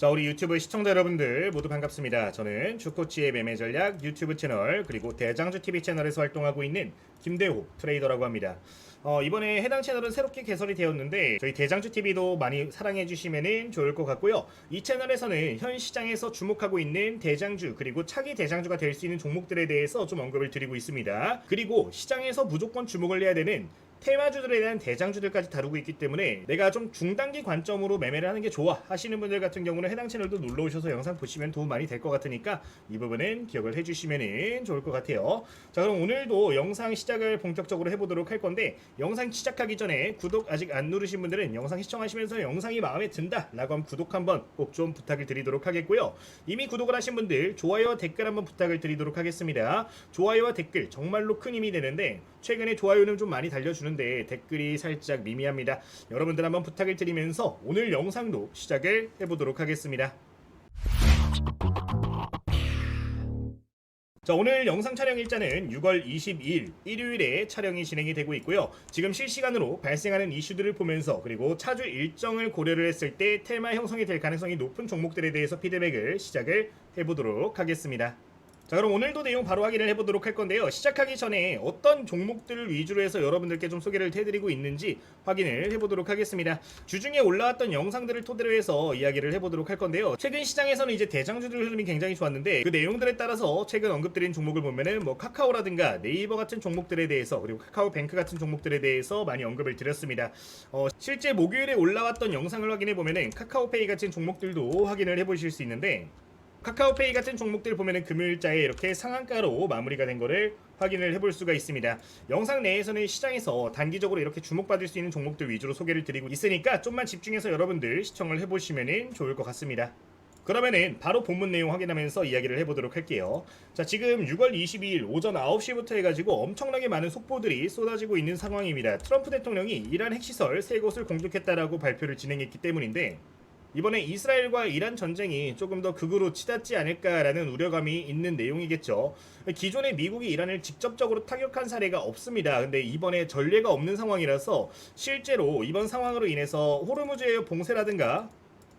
자, 우리 유튜브 시청자 여러분들 모두 반갑습니다. 저는 주코치의 매매 전략 유튜브 채널 그리고 대장주 TV 채널에서 활동하고 있는 김대호 트레이더라고 합니다. 이번에 해당 채널은 새롭게 개설이 되었는데 저희 대장주 TV도 많이 사랑해 주시면 좋을 것 같고요. 이 채널에서는 현 시장에서 주목하고 있는 대장주 그리고 차기 대장주가 될 수 있는 종목들에 대해서 좀 언급을 드리고 있습니다. 그리고 시장에서 무조건 주목을 해야 되는 테마주들에 대한 대장주들까지 다루고 있기 때문에 내가 좀 중단기 관점으로 매매를 하는 게 좋아 하시는 분들 같은 경우는 해당 채널도 눌러 오셔서 영상 보시면 도움 많이 될 것 같으니까 이 부분은 기억을 해주시면 좋을 것 같아요. 자, 그럼 오늘도 영상 시작을 본격적으로 해보도록 할 건데, 영상 시작하기 전에 구독 아직 안 누르신 분들은 영상 시청하시면서 영상이 마음에 든다 라고 하면 구독 한번 꼭 좀 부탁을 드리도록 하겠고요. 이미 구독을 하신 분들 좋아요와 댓글 한번 부탁을 드리도록 하겠습니다. 좋아요와 댓글 정말로 큰 힘이 되는데 최근에 좋아요는 좀 많이 달려주는데 댓글이 살짝 미미합니다. 여러분들 한번 부탁을 드리면서 오늘 영상도 시작을 해보도록 하겠습니다. 자, 오늘 영상 촬영 일자는 6월 22일 일요일에 촬영이 진행이 되고 있고요. 지금 실시간으로 발생하는 이슈들을 보면서 그리고 차주 일정을 고려를 했을 때 테마 형성이 될 가능성이 높은 종목들에 대해서 피드백을 시작을 해보도록 하겠습니다. 자, 그럼 오늘도 내용 바로 확인을 해보도록 할 건데요. 시작하기 전에 어떤 종목들을 위주로 해서 여러분들께 좀 소개를 해드리고 있는지 확인을 해보도록 하겠습니다. 주중에 올라왔던 영상들을 토대로 해서 이야기를 해보도록 할 건데요. 최근 시장에서는 이제 대장주들 흐름이 굉장히 좋았는데 그 내용들에 따라서 최근 언급드린 종목을 보면은 뭐 카카오라든가 네이버 같은 종목들에 대해서 그리고 카카오뱅크 같은 종목들에 대해서 많이 언급을 드렸습니다. 실제 목요일에 올라왔던 영상을 확인해 보면은 카카오페이 같은 종목들도 확인을 해보실 수 있는데, 카카오페이 같은 종목들 보면은 금요일자에 이렇게 상한가로 마무리가 된 거를 확인을 해볼 수가 있습니다. 영상 내에서는 시장에서 단기적으로 이렇게 주목받을 수 있는 종목들 위주로 소개를 드리고 있으니까 좀만 집중해서 여러분들 시청을 해보시면 좋을 것 같습니다. 그러면은 바로 본문 내용 확인하면서 이야기를 해보도록 할게요. 자, 지금 6월 22일 오전 9시부터 해가지고 엄청나게 많은 속보들이 쏟아지고 있는 상황입니다. 트럼프 대통령이 이란 핵시설 3곳을 공격했다라고 발표를 진행했기 때문인데, 이번에 이스라엘과 이란 전쟁이 조금 더 극으로 치닫지 않을까라는 우려감이 있는 내용이겠죠. 기존에 미국이 이란을 직접적으로 타격한 사례가 없습니다. 근데 이번에 전례가 없는 상황이라서 실제로 이번 상황으로 인해서 호르무즈 해협 봉쇄라든가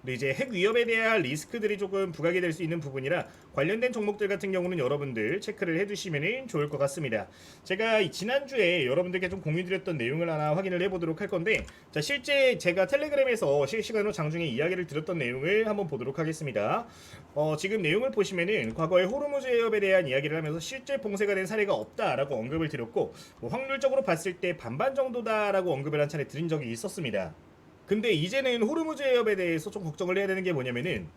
이제 핵 위협에 대한 리스크들이 조금 부각이 될 수 있는 부분이라 관련된 종목들 같은 경우는 여러분들 체크를 해두시면 좋을 것 같습니다. 제가 지난주에 여러분들께 좀 공유드렸던 내용을 하나 확인을 해보도록 할 건데, 자, 실제 제가 텔레그램에서 실시간으로 장중에 이야기를 드렸던 내용을 한번 보도록 하겠습니다. 지금 내용을 보시면은 과거에 호르무즈 해협에 대한 이야기를 하면서 실제 봉쇄가 된 사례가 없다라고 언급을 드렸고, 확률적으로 봤을 때 반반 정도다라고 언급을 한 차례 드린 적이 있었습니다. 근데 이제는 호르무즈 해협에 대해서 좀 걱정을 해야 되는 게 뭐냐면은,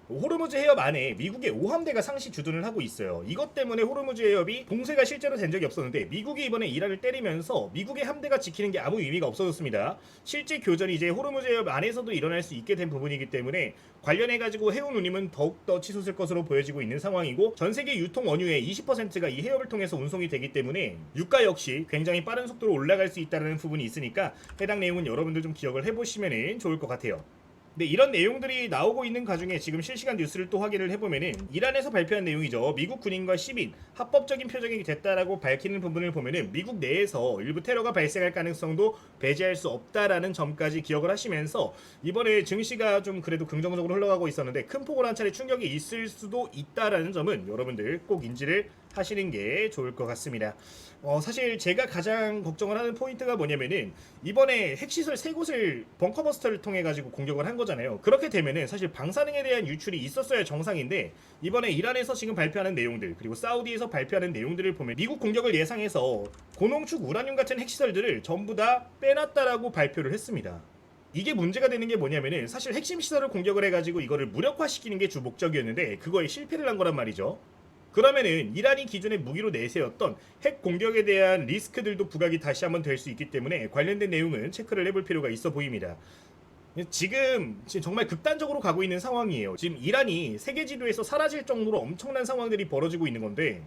호르무즈 해협 안에 미국의 5함대가 상시 주둔을 하고 있어요. 이것 때문에 호르무즈 해협이 봉쇄가 실제로 된 적이 없었는데 미국이 이번에 이란을 때리면서 미국의 함대가 지키는 게 아무 의미가 없어졌습니다. 실제 교전이 이제 호르무즈 해협 안에서도 일어날 수 있게 된 부분이기 때문에 관련해가지고 해운 운임은 더욱더 치솟을 것으로 보여지고 있는 상황이고, 전세계 유통 원유의 20%가 이 해협을 통해서 운송이 되기 때문에 유가 역시 굉장히 빠른 속도로 올라갈 수 있다는 부분이 있으니까 해당 내용은 여러분들 좀 기억을 해보시면 좋을 것 같아요. 네, 이런 내용들이 나오고 있는 가중에 지금 실시간 뉴스를 또 확인을 해보면은 이란에서 발표한 내용이죠. 미국 군인과 시민 합법적인 표적이 됐다라고 밝히는 부분을 보면은 미국 내에서 일부 테러가 발생할 가능성도 배제할 수 없다라는 점까지 기억을 하시면서, 이번에 증시가 좀 그래도 긍정적으로 흘러가고 있었는데 큰 폭으로 한 차례 충격이 있을 수도 있다라는 점은 여러분들 꼭 인지를 하시는 게 좋을 것 같습니다. 사실 제가 가장 걱정을 하는 포인트가 뭐냐면은, 이번에 핵시설 3곳을 벙커버스터를 통해 가지고 공격을 한 거잖아요. 그렇게 되면은 사실 방사능에 대한 유출이 있었어야 정상인데, 이번에 이란에서 지금 발표하는 내용들 그리고 사우디에서 발표하는 내용들을 보면 미국 공격을 예상해서 고농축 우라늄 같은 핵시설들을 전부 다 빼놨다라고 발표를 했습니다. 이게 문제가 되는 게 뭐냐면은, 사실 핵심 시설을 공격을 해가지고 이거를 무력화시키는 게 주 목적이었는데 그거에 실패를 한 거란 말이죠. 그러면은 이란이 기존에 무기로 내세웠던 핵 공격에 대한 리스크들도 부각이 다시 한번 될 수 있기 때문에 관련된 내용은 체크를 해볼 필요가 있어 보입니다. 지금 정말 극단적으로 가고 있는 상황이에요. 지금 이란이 세계 지도에서 사라질 정도로 엄청난 상황들이 벌어지고 있는 건데,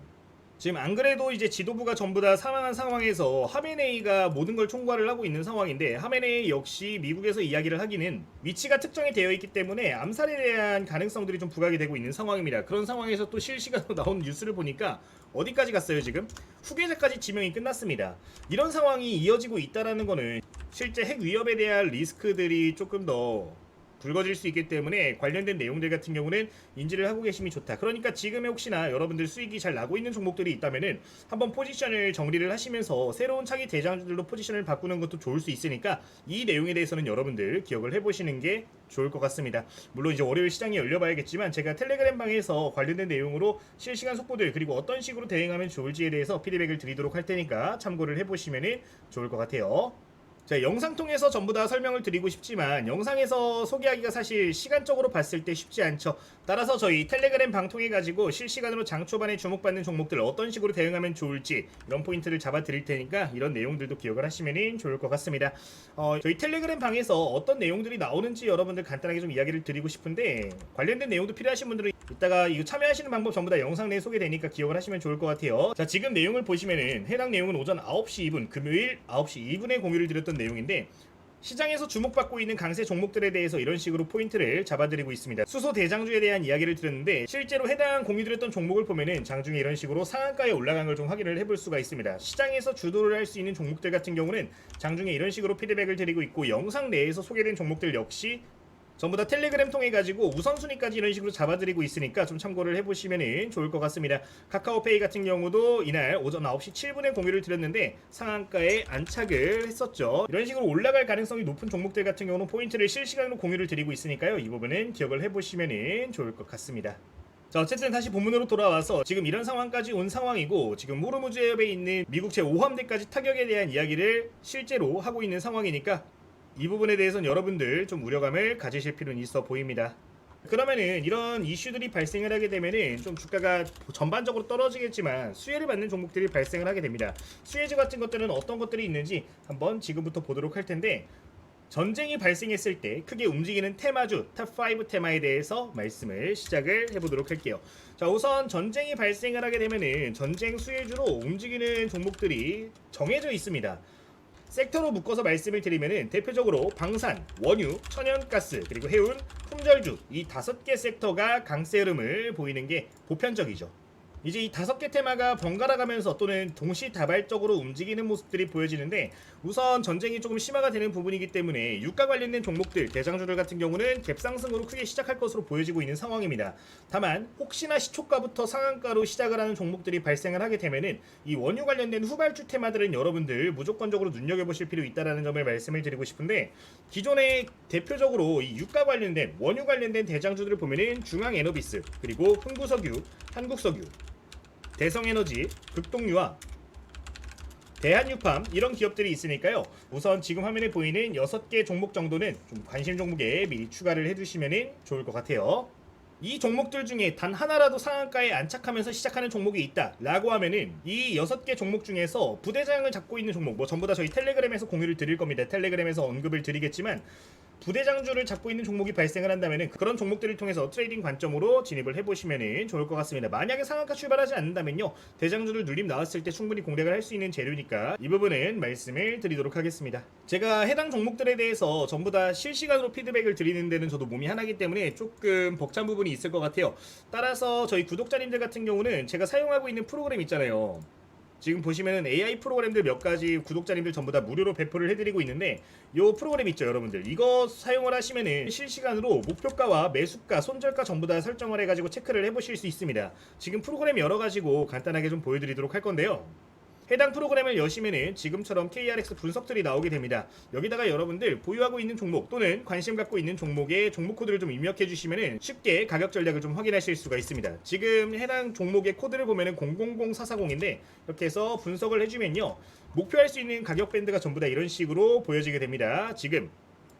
지금 안 그래도 이제 지도부가 전부 다 사망한 상황에서 하메네이가 모든 걸 총괄을 하고 있는 상황인데, 하메네이 역시 미국에서 이야기를 하기는 위치가 특정이 되어 있기 때문에 암살에 대한 가능성들이 좀 부각이 되고 있는 상황입니다. 그런 상황에서 또 실시간으로 나온 뉴스를 보니까 어디까지 갔어요? 지금 후계자까지 지명이 끝났습니다. 이런 상황이 이어지고 있다는 거는 실제 핵 위협에 대한 리스크들이 조금 더 굵어질 수 있기 때문에 관련된 내용들 같은 경우는 인지를 하고 계심이 좋다. 그러니까 지금에 혹시나 여러분들 수익이 잘 나고 있는 종목들이 있다면은 한번 포지션을 정리를 하시면서 새로운 차기 대장주들로 포지션을 바꾸는 것도 좋을 수 있으니까 이 내용에 대해서는 여러분들 기억을 해보시는 게 좋을 것 같습니다. 물론 이제 월요일 시장이 열려봐야겠지만 제가 텔레그램 방에서 관련된 내용으로 실시간 속보들 그리고 어떤 식으로 대응하면 좋을지에 대해서 피드백을 드리도록 할 테니까 참고를 해보시면 좋을 것 같아요. 자, 영상 통해서 전부 다 설명을 드리고 싶지만 영상에서 소개하기가 사실 시간적으로 봤을 때 쉽지 않죠. 따라서 저희 텔레그램 방 통해 가지고 실시간으로 장 초반에 주목받는 종목들 어떤 식으로 대응하면 좋을지 이런 포인트를 잡아 드릴 테니까 이런 내용들도 기억을 하시면 좋을 것 같습니다. 저희 텔레그램 방에서 어떤 내용들이 나오는지 여러분들 간단하게 좀 이야기를 드리고 싶은데 관련된 내용도 필요하신 분들은 이따가 이거 참여하시는 방법 전부 다 영상 내에 소개되니까 기억을 하시면 좋을 것 같아요. 자, 지금 내용을 보시면은 해당 내용은 오전 9시 2분 금요일 9시 2분에 공유를 드렸던 내용인데 시장에서 주목받고 있는 강세 종목들에 대해서 이런 식으로 포인트를 잡아드리고 있습니다. 수소 대장주에 대한 이야기를 드렸는데 실제로 해당 공유드렸던 종목을 보면은 장중에 이런 식으로 상한가에 올라간 걸 좀 확인을 해볼 수가 있습니다. 시장에서 주도를 할 수 있는 종목들 같은 경우는 장중에 이런 식으로 피드백을 드리고 있고 영상 내에서 소개된 종목들 역시 전부 다 텔레그램 통해 가지고 우선순위까지 이런 식으로 잡아드리고 있으니까 좀 참고를 해보시면 좋을 것 같습니다. 카카오페이 같은 경우도 이날 오전 9시 7분에 공유를 드렸는데 상한가에 안착을 했었죠. 이런 식으로 올라갈 가능성이 높은 종목들 같은 경우는 포인트를 실시간으로 공유를 드리고 있으니까요. 이 부분은 기억을 해보시면 좋을 것 같습니다. 자, 어쨌든 다시 본문으로 돌아와서 지금 이런 상황까지 온 상황이고 지금 호르무즈 해협에 있는 미국 제5함대까지 타격에 대한 이야기를 실제로 하고 있는 상황이니까 이 부분에 대해서는 여러분들 좀 우려감을 가지실 필요는 있어 보입니다. 그러면은 이런 이슈들이 발생을 하게 되면은 좀 주가가 전반적으로 떨어지겠지만 수혜를 받는 종목들이 발생을 하게 됩니다. 수혜주 같은 것들은 어떤 것들이 있는지 한번 지금부터 보도록 할 텐데 전쟁이 발생했을 때 크게 움직이는 테마주 탑5 테마에 대해서 말씀을 시작을 해보도록 할게요. 자, 우선 전쟁이 발생을 하게 되면은 전쟁 수혜주로 움직이는 종목들이 정해져 있습니다. 섹터로 묶어서 말씀을 드리면은 대표적으로 방산, 원유, 천연가스, 그리고 해운, 품절주 이 5개 섹터가 강세 흐름을 보이는 게 보편적이죠. 이제 이 5개 테마가 번갈아 가면서 또는 동시다발적으로 움직이는 모습들이 보여지는데 우선 전쟁이 조금 심화가 되는 부분이기 때문에 유가 관련된 종목들, 대장주들 같은 경우는 갭상승으로 크게 시작할 것으로 보여지고 있는 상황입니다. 다만 혹시나 시초가부터 상한가로 시작을 하는 종목들이 발생을 하게 되면은 이 원유 관련된 후발주 테마들은 여러분들 무조건적으로 눈여겨보실 필요 있다는 점을 말씀을 드리고 싶은데 기존에 대표적으로 이 유가 관련된 원유 관련된 대장주들을 보면은 중앙에너비스, 그리고 흥구석유, 한국석유, 대성에너지, 극동유화, 대한유팜 이런 기업들이 있으니까요. 우선 지금 화면에 보이는 6개 종목 정도는 좀 관심 종목에 미리 추가를 해두시면 좋을 것 같아요. 이 종목들 중에 단 하나라도 상한가에 안착하면서 시작하는 종목이 있다 라고 하면은 이 6개 종목 중에서 부대장을 잡고 있는 종목, 뭐 전부 다 저희 텔레그램에서 공유를 드릴 겁니다. 텔레그램에서 언급을 드리겠지만 부대장주를 잡고 있는 종목이 발생을 한다면 그런 종목들을 통해서 트레이딩 관점으로 진입을 해보시면 좋을 것 같습니다. 만약에 상한가 출발하지 않는다면요, 대장주를 눌림 나왔을 때 충분히 공략을 할 수 있는 재료니까 이 부분은 말씀을 드리도록 하겠습니다. 제가 해당 종목들에 대해서 전부 다 실시간으로 피드백을 드리는 데는 저도 몸이 하나이기 때문에 조금 벅찬 부분이 있을 것 같아요. 따라서 저희 구독자님들 같은 경우는 제가 사용하고 있는 프로그램 있잖아요. 지금 보시면은 AI 프로그램들 몇 가지 구독자님들 전부 다 무료로 배포를 해드리고 있는데 요 프로그램 있죠 여러분들, 이거 사용을 하시면은 실시간으로 목표가와 매수가, 손절가 전부 다 설정을 해가지고 체크를 해보실 수 있습니다. 지금 프로그램 열어가지고 간단하게 좀 보여드리도록 할 건데요. 해당 프로그램을 여시면은 지금처럼 KRX 분석들이 나오게 됩니다. 여기다가 여러분들 보유하고 있는 종목 또는 관심 갖고 있는 종목의 종목 코드를 좀 입력해 주시면은 쉽게 가격 전략을 좀 확인하실 수가 있습니다. 지금 해당 종목의 코드를 보면은 000440인데 이렇게 해서 분석을 해주면요, 목표할 수 있는 가격 밴드가 전부 다 이런 식으로 보여지게 됩니다. 지금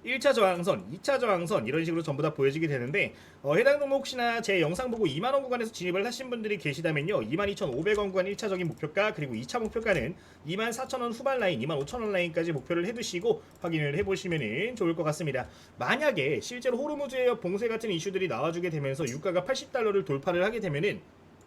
1차 저항선, 2차 저항선 이런 식으로 전부 다 보여지게 되는데 해당 종목 혹시나 제 영상 보고 2만원 구간에서 진입을 하신 분들이 계시다면요, 22,500원 구간 1차적인 목표가, 그리고 2차 목표가는 24,000원 후반 라인, 25,000원 라인까지 목표를 해두시고 확인을 해보시면 좋을 것 같습니다. 만약에 실제로 호르무즈 해협 봉쇄 같은 이슈들이 나와주게 되면서 유가가 80달러를 돌파를 하게 되면은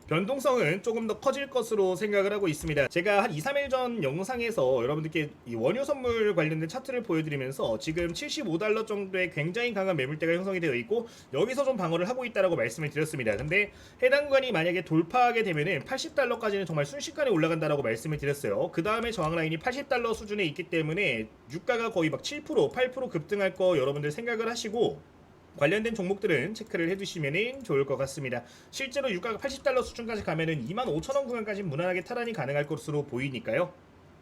변동성은 조금 더 커질 것으로 생각을 하고 있습니다. 제가 한 2, 3일 전 영상에서 여러분들께 이 원유 선물 관련된 차트를 보여드리면서 지금 75달러 정도의 굉장히 강한 매물대가 형성이 되어 있고 여기서 좀 방어를 하고 있다라고 말씀을 드렸습니다. 근데 해당 구간이 만약에 돌파하게 되면은 80달러까지는 정말 순식간에 올라간다라고 말씀을 드렸어요. 그 다음에 저항 라인이 80달러 수준에 있기 때문에 유가가 거의 막 7%, 8% 급등할 거 여러분들 생각을 하시고 관련된 종목들은 체크를 해두시면 좋을 것 같습니다. 실제로 유가가 80달러 수준까지 가면은 25,000원 구간까지 무난하게 탈환이 가능할 것으로 보이니까요.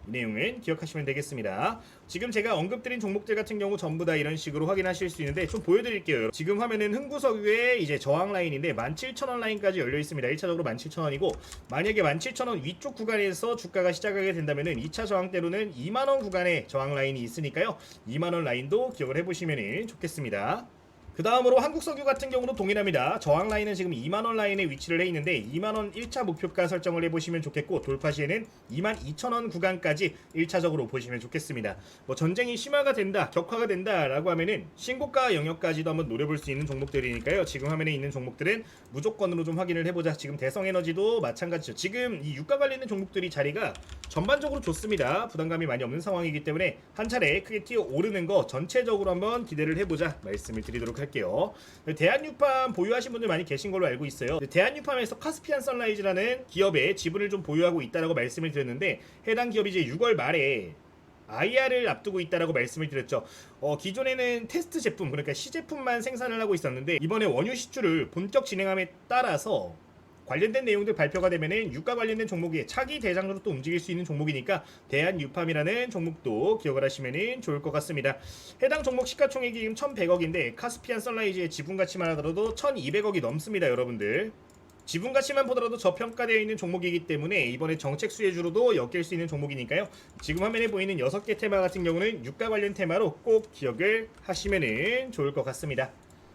이 내용은 기억하시면 되겠습니다. 지금 제가 언급드린 종목들 같은 경우 전부 다 이런 식으로 확인하실 수 있는데 좀 보여드릴게요. 지금 화면은 흥구석유의 이제 저항 라인인데 17,000원 라인까지 열려 있습니다. 1차적으로 17,000원이고 만약에 17,000원 위쪽 구간에서 주가가 시작하게 된다면은 2차 저항대로는 2만원 구간에 저항 라인이 있으니까요. 2만원 라인도 기억을 해보시면 좋겠습니다. 그 다음으로 한국석유 같은 경우도 동일합니다. 저항 라인은 지금 2만원 라인에 위치를 해 있는데 2만원 1차 목표가 설정을 해보시면 좋겠고 돌파 시에는 22,000원 구간까지 1차적으로 보시면 좋겠습니다. 뭐 전쟁이 심화가 된다, 격화가 된다 라고 하면은 신고가 영역까지도 한번 노려볼 수 있는 종목들이니까요. 지금 화면에 있는 종목들은 무조건으로 좀 확인을 해보자. 지금 대성에너지도 마찬가지죠. 지금 이 유가 관련된 종목들이 자리가 전반적으로 좋습니다. 부담감이 많이 없는 상황이기 때문에 한 차례 크게 튀어 오르는 거 전체적으로 한번 기대를 해보자 말씀을 드리도록 할게요. 대한유팜 보유하신 분들 많이 계신 걸로 알고 있어요. 대한유팜에서 카스피안 선라이즈라는 기업의 지분을 좀 보유하고 있다라고 말씀을 드렸는데 해당 기업이 이제 6월 말에 IR을 앞두고 있다라고 말씀을 드렸죠. 기존에는 테스트 제품, 그러니까 시제품만 생산을 하고 있었는데 이번에 원유 시추를 본격 진행함에 따라서 관련된 내용들 발표가 되면은 유가 관련된 종목이 차기 대장으로 또 움직일 수 있는 종목이니까 대한유팜이라는 종목도 기억을 하시면 좋을 것 같습니다. 해당 종목 시가총액이 지금 1,100억인데 카스피안 선라이즈의 지분 가치만 하더라도 1,200억이 넘습니다, 여러분들. 지분 가치만 보더라도 저평가되어 있는 종목이기 때문에 이번에 정책 수혜주로도 엮일 수 있는 종목이니까요. 지금 화면에 보이는 6개 테마 같은 경우는 유가 관련 테마로 꼭 기억을 하시면 좋을 것 같습니다.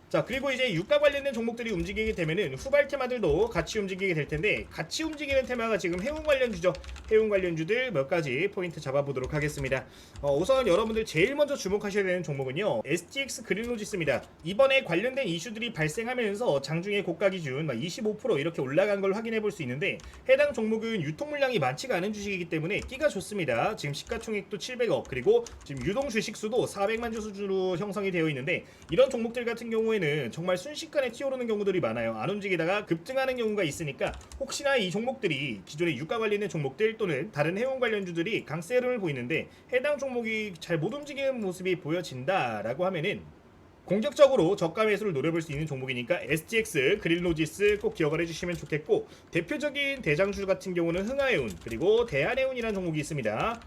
자, 그리고 이제 유가 관련된 종목들이 움직이게 되면은 후발 테마들도 같이 움직이게 될 텐데 같이 움직이는 테마가 지금 해운 관련주죠. 해운 관련주들 몇 가지 포인트 잡아보도록 하겠습니다. 우선 여러분들 제일 먼저 주목하셔야 되는 종목은요, STX 그린로지스입니다. 이번에 관련된 이슈들이 발생하면서 장중에 고가 기준 25% 이렇게 올라간 걸 확인해 볼 수 있는데 해당 종목은 유통 물량이 많지가 않은 주식이기 때문에 끼가 좋습니다. 지금 시가총액도 700억 그리고 지금 유동 주식 수도 400만 주 수준으로 형성이 되어 있는데 이런 종목들 같은 경우에는 정말 순식간에 튀어오르는 경우들이 많아요. 안 움직이다가 급등하는 경우가 있으니까 혹시나 이 종목들이 기존의 유가 관련된 종목들 또는 다른 해운 관련주들이 강세 흐름을 보이는데 해당 종목이 잘 못 움직이는 모습이 보여진다라고 하면은 공격적으로 저가 매수를 노려볼 수 있는 종목이니까 STX 그린로지스 꼭 기억을 해주시면 좋겠고 대표적인 대장주 같은 경우는 흥하해운 그리고 대한해운이라는 종목이 있습니다.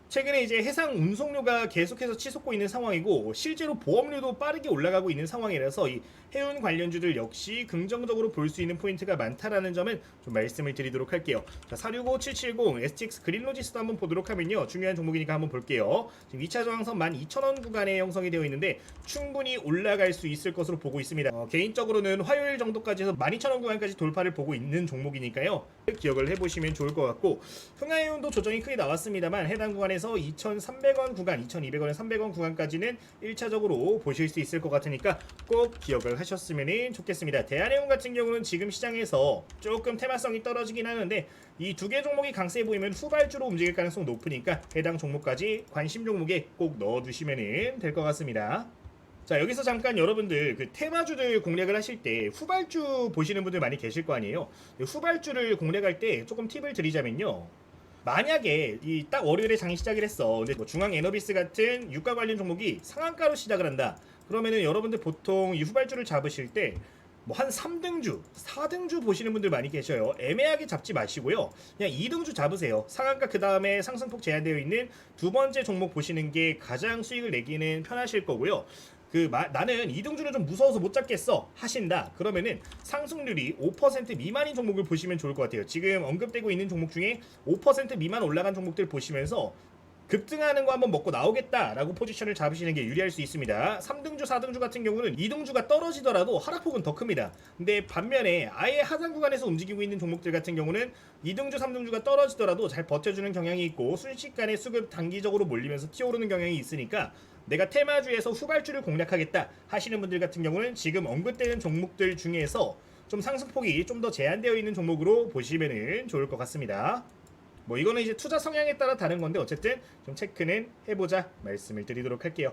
최근에 이제 해상 운송료가 계속해서 치솟고 있는 상황이고 실제로 보험료도 빠르게 올라가고 있는 상황이라서 이 해운 관련주들 역시 긍정적으로 볼 수 있는 포인트가 많다라는 점은 좀 말씀을 드리도록 할게요. 자, 465770 STX 그린로지스도 한번 보도록 하면요. 중요한 종목이니까 한번 볼게요. 지금 2차 저항선 12,000원 구간에 형성이 되어 있는데 충분히 올라갈 수 있을 것으로 보고 있습니다. 개인적으로는 화요일 정도까지 해서 12,000원 구간까지 돌파를 보고 있는 종목이니까요. 기억을 해보시면 좋을 것 같고 흥하해운도 조정이 크게 나왔습니다만 해당 구간에서 2,300원 구간, 2,200원, 300원 구간까지는 1차적으로 보실 수 있을 것 같으니까 꼭 기억을 하셨으면 좋겠습니다. 대한해운 같은 경우는 지금 시장에서 조금 테마성이 떨어지긴 하는데 이 두 개 종목이 강세해 보이면 후발주로 움직일 가능성이 높으니까 해당 종목까지 관심 종목에 꼭 넣어두시면 될 것 같습니다. 자, 여기서 잠깐 여러분들 그 테마주들 공략을 하실 때 후발주 보시는 분들 많이 계실 거 아니에요. 후발주를 공략할 때 조금 팁을 드리자면요, 만약에 이 딱 월요일에 장이 시작을 했어. 근데 뭐 중앙에너비스 같은 유가 관련 종목이 상한가로 시작을 한다. 그러면은 여러분들 보통 이 후발주를 잡으실 때 뭐 한 3등주, 4등주 보시는 분들 많이 계셔요. 애매하게 잡지 마시고요. 그냥 2등주 잡으세요. 상한가 그 다음에 상승폭 제한되어 있는 두 번째 종목 보시는 게 가장 수익을 내기는 편하실 거고요. 나는 2등주는 좀 무서워서 못 잡겠어 하신다 그러면은 상승률이 5% 미만인 종목을 보시면 좋을 것 같아요. 지금 언급되고 있는 종목 중에 5% 미만 올라간 종목들 보시면서 급등하는 거 한번 먹고 나오겠다라고 포지션을 잡으시는 게 유리할 수 있습니다. 3등주, 4등주 같은 경우는 2등주가 떨어지더라도 하락폭은 더 큽니다. 근데 반면에 아예 하단 구간에서 움직이고 있는 종목들 같은 경우는 2등주, 3등주가 떨어지더라도 잘 버텨주는 경향이 있고 순식간에 수급 단기적으로 몰리면서 튀어오르는 경향이 있으니까 내가 테마주에서 후발주를 공략하겠다 하시는 분들 같은 경우는 지금 언급되는 종목들 중에서 좀 상승폭이 좀 더 제한되어 있는 종목으로 보시면 좋을 것 같습니다. 뭐 이거는 이제 투자 성향에 따라 다른 건데 어쨌든 좀 체크는 해보자 말씀을 드리도록 할게요.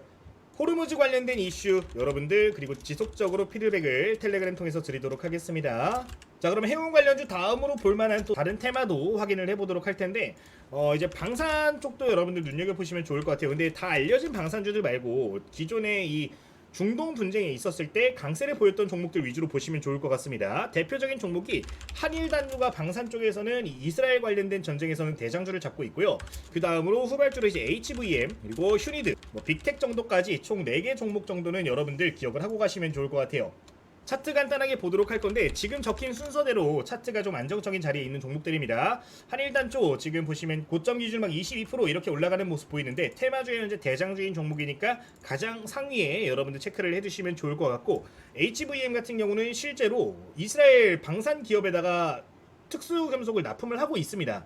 호르무즈 관련된 이슈 여러분들 그리고 지속적으로 피드백을 텔레그램 통해서 드리도록 하겠습니다. 자, 그럼 해운 관련주 다음으로 볼만한 또 다른 테마도 확인을 해보도록 할 텐데 이제 방산 쪽도 여러분들 눈여겨보시면 좋을 것 같아요. 근데 다 알려진 방산주들 말고 기존의 이 중동 분쟁에 있었을 때 강세를 보였던 종목들 위주로 보시면 좋을 것 같습니다. 대표적인 종목이 한일단주가 방산 쪽에서는 이스라엘 관련된 전쟁에서는 대장주를 잡고 있고요. 그 다음으로 후발주로 이제 HVM 그리고 휴니드, 빅텍 정도까지 총 4개 종목 정도는 여러분들 기억을 하고 가시면 좋을 것 같아요. 차트 간단하게 보도록 할 건데 지금 적힌 순서대로 차트가 좀 안정적인 자리에 있는 종목들입니다. 한일단조 지금 보시면 고점 기준 막 22% 이렇게 올라가는 모습 보이는데 테마주의 현재 대장주인 종목이니까 가장 상위에 여러분들 체크를 해두시면 좋을 것 같고, HVM 같은 경우는 실제로 이스라엘 방산 기업에다가 특수금속을 납품을 하고 있습니다.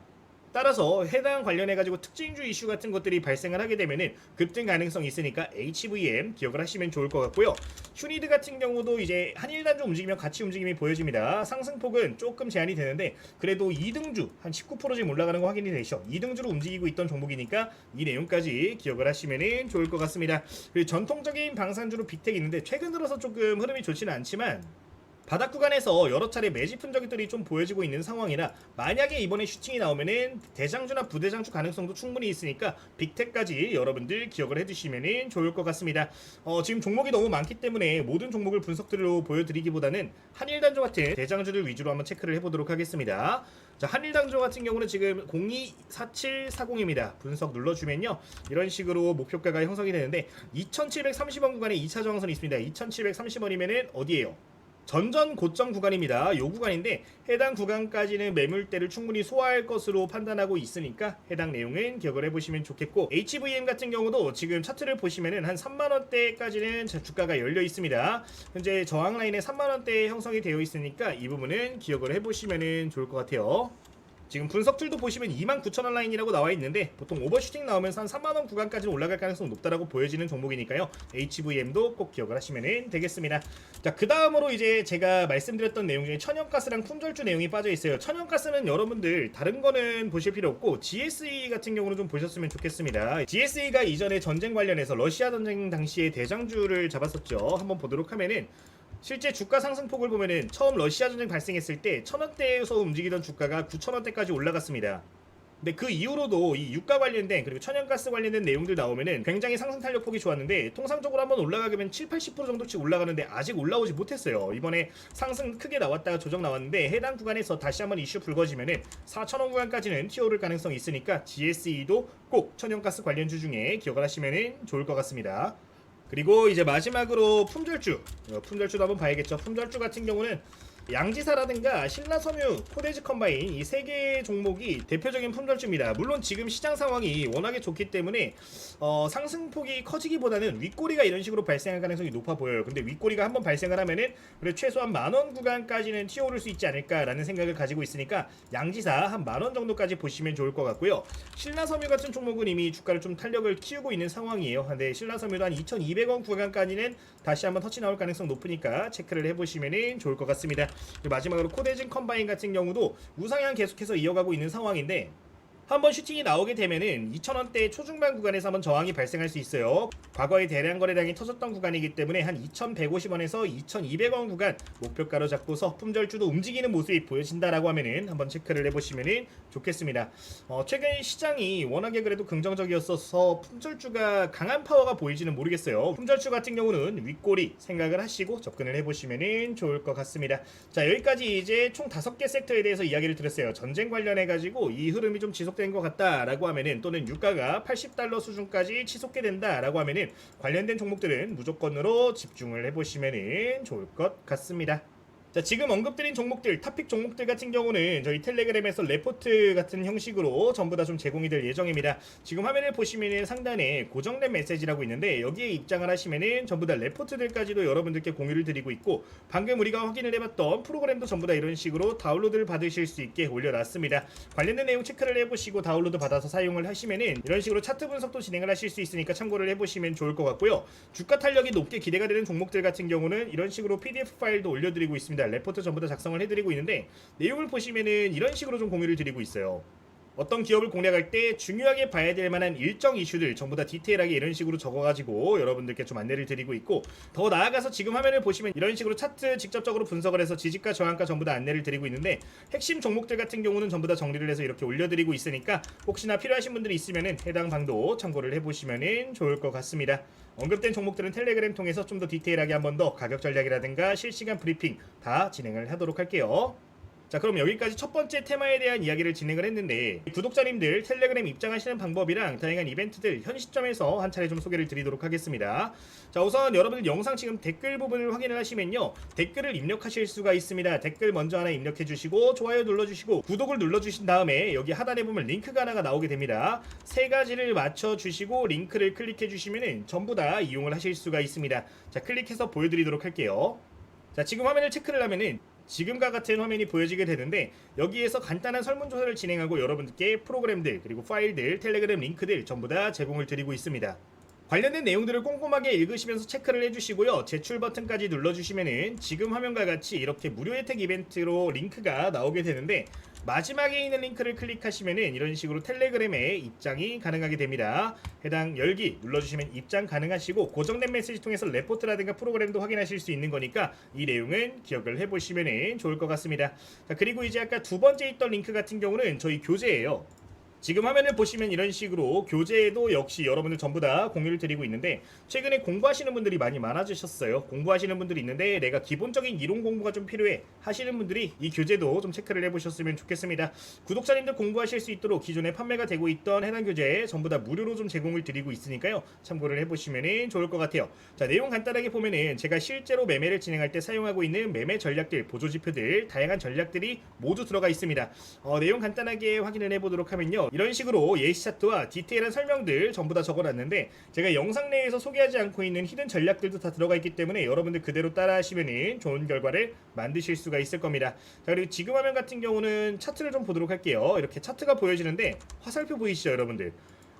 따라서 해당 관련해가지고 특징주 이슈 같은 것들이 발생을 하게 되면은 급등 가능성이 있으니까 HVM 기억을 하시면 좋을 것 같고요. 휴니드 같은 경우도 이제 한일단주 움직이면 같이 움직임이 보여집니다. 상승폭은 조금 제한이 되는데 그래도 2등주 한 19% 지금 올라가는 거 확인이 되시죠. 2등주로 움직이고 있던 종목이니까 이 내용까지 기억을 하시면 좋을 것 같습니다. 그리고 전통적인 방산주로 빅텍이 있는데 최근 들어서 조금 흐름이 좋지는 않지만 바닥 구간에서 여러 차례 매집 흔적들이 좀 보여지고 있는 상황이라 만약에 이번에 슈팅이 나오면은 대장주나 부대장주 가능성도 충분히 있으니까 빅텍까지 여러분들 기억을 해두시면 좋을 것 같습니다. 지금 종목이 너무 많기 때문에 모든 종목을 분석들로 보여드리기보다는 한일단조 같은 대장주들 위주로 한번 체크를 해보도록 하겠습니다. 자, 한일단조 같은 경우는 지금 024740입니다. 분석 눌러주면요 이런 식으로 목표가가 형성이 되는데 2730원 구간에 2차 저항선이 있습니다. 2730원이면은 어디에요? 전전 고점 구간입니다. 요 구간인데 해당 구간까지는 매물대를 충분히 소화할 것으로 판단하고 있으니까 해당 내용은 기억을 해보시면 좋겠고, HVM 같은 경우도 지금 차트를 보시면은 한 3만원대까지는 주가가 열려 있습니다. 현재 저항 라인에 3만원대 형성이 되어 있으니까 이 부분은 기억을 해보시면 좋을 것 같아요. 지금 분석툴도 보시면 29,000원 라인이라고 나와 있는데 보통 오버슈팅 나오면서 한 3만원 구간까지는 올라갈 가능성이 높다라고 보여지는 종목이니까요. HVM도 꼭 기억을 하시면 되겠습니다. 자, 그 다음으로 이제 제가 말씀드렸던 내용 중에 천연가스랑 품절주 내용이 빠져 있어요. 천연가스는 여러분들 다른 거는 보실 필요 없고 GSE 같은 경우는 좀 보셨으면 좋겠습니다. GSE가 이전에 전쟁 관련해서 러시아 전쟁 당시에 대장주를 잡았었죠. 한번 보도록 하면은 실제 주가 상승폭을 보면은 처음 러시아 전쟁 발생했을 때 1000원대에서 움직이던 주가가 9000원대까지 올라갔습니다. 근데 그 이후로도 이 유가 관련된 그리고 천연가스 관련된 내용들 나오면은 굉장히 상승 탄력폭이 좋았는데 통상적으로 한번 올라가면 7-80% 정도씩 올라가는데 아직 올라오지 못했어요. 이번에 상승 크게 나왔다가 조정 나왔는데 해당 구간에서 다시 한번 이슈 불거지면은 4,000원 구간까지는 튀어오를 가능성이 있으니까 GSE도 꼭 천연가스 관련주 중에 기억을 하시면 좋을 것 같습니다. 그리고 이제 마지막으로 품절주도 한번 봐야겠죠. 품절주 같은 경우는 양지사라든가 신라섬유, 코데지 컴바인 이 세 개 종목이 대표적인 품절주입니다. 물론 지금 시장 상황이 워낙에 좋기 때문에 상승폭이 커지기보다는 윗꼬리가 이런 식으로 발생할 가능성이 높아 보여요. 근데 윗꼬리가 한번 발생을 하면은 그래 최소한 만원 구간까지는 튀어오를 수 있지 않을까라는 생각을 가지고 있으니까 양지사 한 만원 정도까지 보시면 좋을 것 같고요. 신라섬유 같은 종목은 이미 주가를 좀 탄력을 키우고 있는 상황이에요. 근데 신라섬유도 한 2,200원 구간까지는 다시 한번 터치 나올 가능성 높으니까 체크를 해보시면 좋을 것 같습니다. 마지막으로 코데진 컴바인 같은 경우도 우상향 계속해서 이어가고 있는 상황인데 한번 슈팅이 나오게 되면은 2,000원대 초중반 구간에서 한번 저항이 발생할 수 있어요. 과거에 대량 거래량이 터졌던 구간이기 때문에 한 2,150원에서 2,200원 구간 목표가로 잡고서 품절주도 움직이는 모습이 보여진다라고 하면은 한번 체크를 해보시면은 좋겠습니다. 최근 시장이 워낙에 그래도 긍정적이었어서 품절주가 강한 파워가 보이지는 모르겠어요. 품절주 같은 경우는 윗꼬리 생각을 하시고 접근을 해보시면은 좋을 것 같습니다. 자, 여기까지 이제 총 5개 섹터에 대해서 이야기를 드렸어요. 전쟁 관련해가지고 이 흐름이 좀 지속된 것 같다라고 하면은 또는 유가가 $80 수준까지 치솟게 된다라고 하면은 관련된 종목들은 무조건으로 집중을 해보시면은 좋을 것 같습니다. 자, 지금 언급드린 종목들, 탑픽 종목들 같은 경우는 저희 텔레그램에서 레포트 같은 형식으로 전부 다 좀 제공이 될 예정입니다. 지금 화면을 보시면은 상단에 고정된 메시지라고 있는데 여기에 입장을 하시면은 전부 다 레포트들까지도 여러분들께 공유를 드리고 있고, 방금 우리가 확인을 해봤던 프로그램도 전부 다 이런 식으로 다운로드를 받으실 수 있게 올려놨습니다. 관련된 내용 체크를 해보시고 다운로드 받아서 사용을 하시면은 이런 식으로 차트 분석도 진행을 하실 수 있으니까 참고를 해보시면 좋을 것 같고요. 주가 탄력이 높게 기대가 되는 종목들 같은 경우는 이런 식으로 PDF 파일도 올려드리고 있습니다. 레포트 전부 다 작성을 해드리고 있는데 내용을 보시면은 이런 식으로 좀 공유를 드리고 있어요. 어떤 기업을 공략할 때 중요하게 봐야 될 만한 일정 이슈들 전부 다 디테일하게 이런 식으로 적어가지고 여러분들께 좀 안내를 드리고 있고, 더 나아가서 지금 화면을 보시면 이런 식으로 차트 직접적으로 분석을 해서 지지가 저항가 전부 다 안내를 드리고 있는데, 핵심 종목들 같은 경우는 전부 다 정리를 해서 이렇게 올려드리고 있으니까 혹시나 필요하신 분들이 있으면은 해당 방도 참고를 해보시면은 좋을 것 같습니다. 언급된 종목들은 텔레그램 통해서 좀 더 디테일하게 한 번 더 가격 전략이라든가 실시간 브리핑 다 진행을 하도록 할게요. 자, 그럼 여기까지 첫 번째 테마에 대한 이야기를 진행을 했는데, 구독자님들 텔레그램 입장하시는 방법이랑 다양한 이벤트들 현 시점에서 한 차례 좀 소개를 드리도록 하겠습니다. 자, 우선 여러분들 영상 지금 댓글 부분을 확인을 하시면요, 댓글을 입력하실 수가 있습니다. 댓글 먼저 하나 입력해 주시고 좋아요 눌러주시고 구독을 눌러주신 다음에 여기 하단에 보면 링크가 하나가 나오게 됩니다. 세 가지를 맞춰 주시고 링크를 클릭해 주시면은 전부 다 이용을 하실 수가 있습니다. 자, 클릭해서 보여드리도록 할게요. 자, 지금 화면을 체크를 하면은 지금과 같은 화면이 보여지게 되는데, 여기에서 간단한 설문조사를 진행하고 여러분들께 프로그램들 그리고 파일들, 텔레그램 링크들 전부 다 제공을 드리고 있습니다. 관련된 내용들을 꼼꼼하게 읽으시면서 체크를 해주시고요. 제출 버튼까지 눌러주시면은 지금 화면과 같이 이렇게 무료 혜택 이벤트로 링크가 나오게 되는데, 마지막에 있는 링크를 클릭하시면은 이런 식으로 텔레그램에 입장이 가능하게 됩니다. 해당 열기 눌러주시면 입장 가능하시고, 고정된 메시지 통해서 레포트라든가 프로그램도 확인하실 수 있는 거니까 이 내용은 기억을 해보시면은 좋을 것 같습니다. 자, 그리고 이제 아까 두 번째 있던 링크 같은 경우는 저희 교재예요. 지금 화면을 보시면 이런 식으로 교재에도 역시 여러분들 전부 다 공유를 드리고 있는데, 최근에 공부하시는 분들이 많이 많아지셨어요. 공부하시는 분들이 있는데 내가 기본적인 이론 공부가 좀 필요해 하시는 분들이 이 교재도 좀 체크를 해보셨으면 좋겠습니다. 구독자님들 공부하실 수 있도록 기존에 판매가 되고 있던 해당 교재 전부 다 무료로 좀 제공을 드리고 있으니까요, 참고를 해보시면 좋을 것 같아요. 자, 내용 간단하게 보면은 제가 실제로 매매를 진행할 때 사용하고 있는 매매 전략들, 보조지표들, 다양한 전략들이 모두 들어가 있습니다. 내용 간단하게 확인을 해보도록 하면요, 이런 식으로 예시 차트와 디테일한 설명들 전부 다 적어놨는데, 제가 영상 내에서 소개하지 않고 있는 히든 전략들도 다 들어가 있기 때문에 여러분들 그대로 따라 하시면 좋은 결과를 만드실 수가 있을 겁니다. 자, 그리고 지금 화면 같은 경우는 차트를 좀 보도록 할게요. 이렇게 차트가 보여지는데 화살표 보이시죠 여러분들?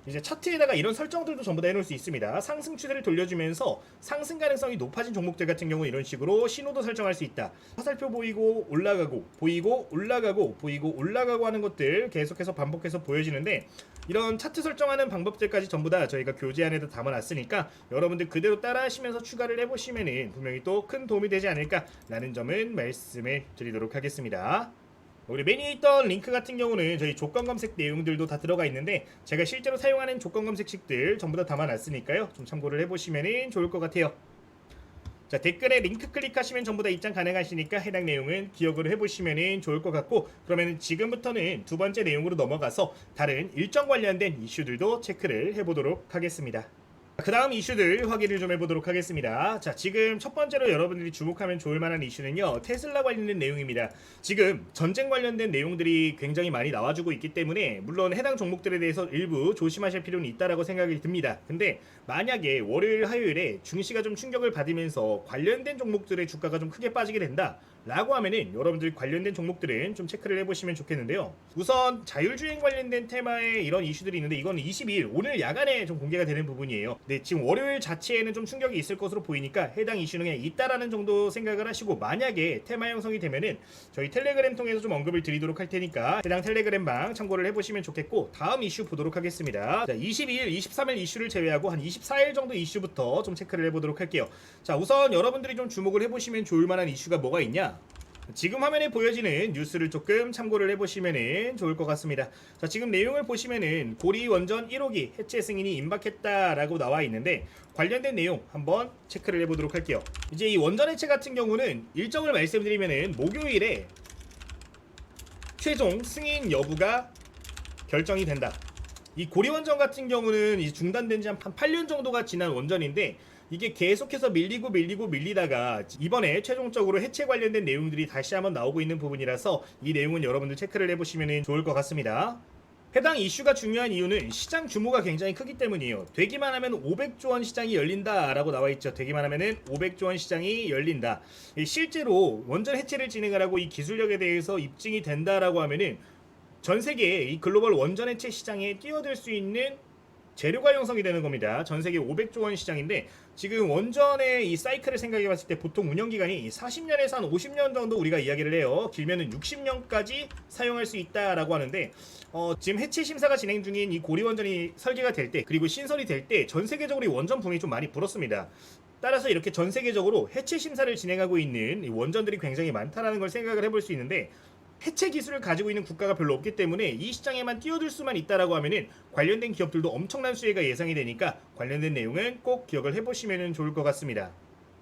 이제 차트에다가 이런 설정들도 전부 다 해놓을 수 있습니다. 상승 추세를 돌려주면서 상승 가능성이 높아진 종목들 같은 경우 이런 식으로 신호도 설정할 수 있다. 화살표 보이고 올라가고 보이고 올라가고 보이고 올라가고 하는 것들 계속해서 반복해서 보여지는데, 이런 차트 설정하는 방법들까지 전부 다 저희가 교재 안에다 담아놨으니까 여러분들 그대로 따라하시면서 추가를 해보시면 분명히 또 큰 도움이 되지 않을까라는 점은 말씀을 드리도록 하겠습니다. 우리 메뉴에 있던 링크 같은 경우는 저희 조건 검색 내용들도 다 들어가 있는데, 제가 실제로 사용하는 조건 검색식들 전부 다 담아놨으니까요, 좀 참고를 해보시면 좋을 것 같아요. 자, 댓글에 링크 클릭하시면 전부 다 입장 가능하시니까 해당 내용은 기억을 해보시면 좋을 것 같고, 그러면 지금부터는 두 번째 내용으로 넘어가서 다른 일정 관련된 이슈들도 체크를 해보도록 하겠습니다. 그 다음 이슈들 확인을 좀 해보도록 하겠습니다. 자, 지금 첫 번째로 여러분들이 주목하면 좋을 만한 이슈는요, 테슬라 관련된 내용입니다. 지금 전쟁 관련된 내용들이 굉장히 많이 나와주고 있기 때문에 물론 해당 종목들에 대해서 일부 조심하실 필요는 있다라고 생각이 듭니다. 근데 만약에 월요일 화요일에 증시가 좀 충격을 받으면서 관련된 종목들의 주가가 좀 크게 빠지게 된다 라고 하면은 여러분들 관련된 종목들은 좀 체크를 해보시면 좋겠는데요. 우선 자율주행 관련된 테마에 이런 이슈들이 있는데, 이건 22일 오늘 야간에 좀 공개가 되는 부분이에요. 네, 지금 월요일 자체에는 좀 충격이 있을 것으로 보이니까 해당 이슈는 그냥 있다라는 정도 생각을 하시고, 만약에 테마 형성이 되면은 저희 텔레그램 통해서 좀 언급을 드리도록 할 테니까 해당 텔레그램 방 참고를 해보시면 좋겠고, 다음 이슈 보도록 하겠습니다. 자, 22일, 23일 이슈를 제외하고 한 24일 정도 이슈부터 좀 체크를 해보도록 할게요. 자, 우선 여러분들이 좀 주목을 해보시면 좋을 만한 이슈가 뭐가 있냐? 지금 화면에 보여지는 뉴스를 조금 참고를 해보시면 좋을 것 같습니다. 자, 지금 내용을 보시면은 고리 원전 1호기 해체 승인이 임박했다라고 나와 있는데, 관련된 내용 한번 체크를 해보도록 할게요. 이제 이 원전 해체 같은 경우는 일정을 말씀드리면은 목요일에 최종 승인 여부가 결정이 된다. 이 고리 원전 같은 경우는 이제 중단된 지 한 8년 정도가 지난 원전인데, 이게 계속해서 밀리다가 이번에 최종적으로 해체 관련된 내용들이 다시 한번 나오고 있는 부분이라서 이 내용은 여러분들 체크를 해보시면 좋을 것 같습니다. 해당 이슈가 중요한 이유는 시장 규모가 굉장히 크기 때문이에요. 되기만 하면 500조 원 시장이 열린다라고 나와 있죠. 되기만 하면은 500조 원 시장이 열린다. 실제로 원전 해체를 진행을 하고 이 기술력에 대해서 입증이 된다라고 하면은 전 세계 이 글로벌 원전 해체 시장에 뛰어들 수 있는 재료가 형성이 되는 겁니다. 전 세계 500조 원 시장인데 지금 원전의 이 사이클을 생각해 봤을 때 보통 운영 기간이 40년에서 한 50년 정도 우리가 이야기를 해요. 길면은 60년까지 사용할 수 있다라고 하는데 지금 해체 심사가 진행 중인 이 고리 원전이 설계가 될 때 그리고 신설이 될 때 전 세계적으로 이 원전 붐이 좀 많이 불었습니다. 따라서 이렇게 전 세계적으로 해체 심사를 진행하고 있는 이 원전들이 굉장히 많다라는 걸 생각을 해볼 수 있는데 해체 기술을 가지고 있는 국가가 별로 없기 때문에 이 시장에만 뛰어들 수만 있다라고 하면은 관련된 기업들도 엄청난 수혜가 예상이 되니까 관련된 내용은 꼭 기억을 해보시면 좋을 것 같습니다.